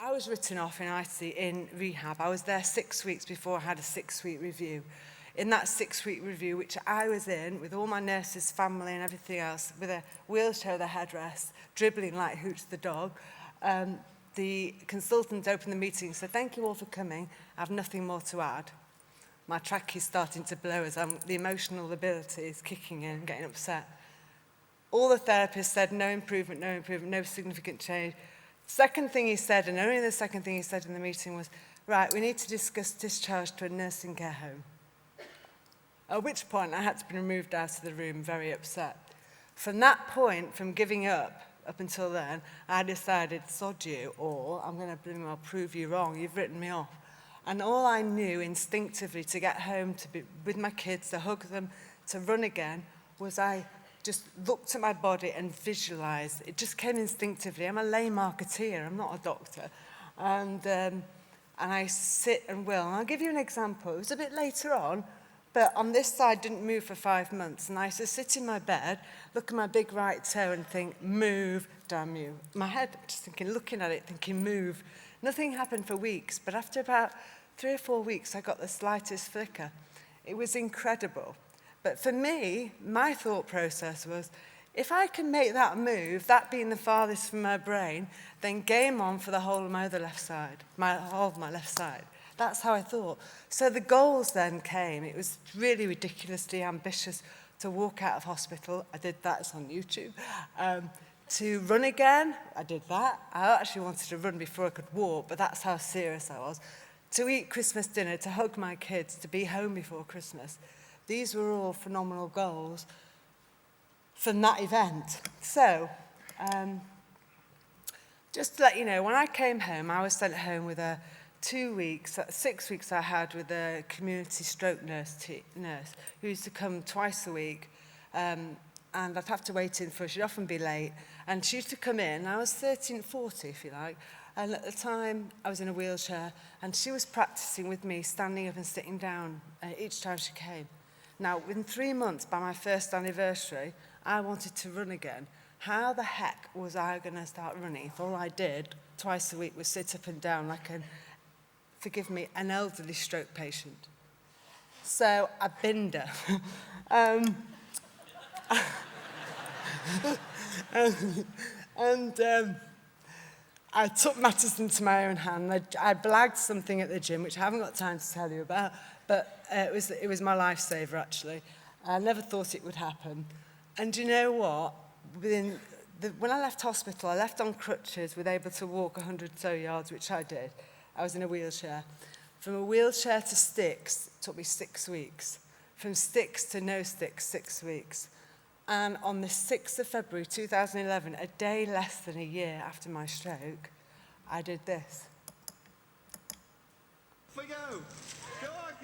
I was written off in rehab. I was there 6 weeks before I had a 6-week review. In that 6-week review, which I was in, with all my nurses, family and everything else, with a wheelchair with a headrest, dribbling like Hooch the dog, the consultant opened the meeting and said, "Thank you all for coming. I have nothing more to add." My track is starting to blow as the emotional ability is kicking in and getting upset. All the therapists said, no improvement, no significant change. Second thing he said, and only the second thing he said in the meeting was, "Right, we need to discuss discharge to a nursing care home." At which point I had to be removed out of the room, very upset. From that point, from giving up until then, I decided, sod you, or I'll prove you wrong, you've written me off. And all I knew instinctively to get home, to be with my kids, to hug them, to run again, was I just looked at my body and visualized. It just came instinctively. I'm a lay marketeer, I'm not a doctor. And I sit and will. And I'll give you an example. It was a bit later on, but on this side didn't move for 5 months. And I used to sit in my bed, look at my big right toe and think, move, damn you. My head, just thinking, looking at it, thinking, move. Nothing happened for weeks, but after about 3 or 4 weeks, I got the slightest flicker. It was incredible. But for me, my thought process was, if I can make that move, that being the farthest from my brain, then game on for the whole of my other left side, all of my left side. That's how I thought. So the goals then came. It was really ridiculously ambitious to walk out of hospital. I did that. It's on YouTube. To run again, I did that. I actually wanted to run before I could walk, but that's how serious I was. To eat Christmas dinner, to hug my kids, to be home before Christmas. These were all phenomenal goals from that event. So, just to let you know, when I came home, I was sent home with 2 weeks, 6 weeks I had with a community stroke nurse who used to come twice a week. And I'd have to wait in for her. She'd often be late. And she used to come in. I was 13, 40, if you like. And at the time, I was in a wheelchair. And she was practicing with me, standing up and sitting down each time she came. Now, within 3 months, by my first anniversary, I wanted to run again. How the heck was I going to start running if all I did twice a week was sit up and down like an elderly stroke patient? So I binned her. I took matters into my own hand. I blagged something at the gym, which I haven't got time to tell you about, but it was my lifesaver, actually. I never thought it would happen. And you know what? When I left hospital, I left on crutches, was able to walk 100 so yards, which I did. I was in a wheelchair. From a wheelchair to sticks, it took me 6 weeks. From sticks to no sticks, 6 weeks. And on the 6th of February 2011, a day less than a year after my stroke, I did this. Off we go. Go on,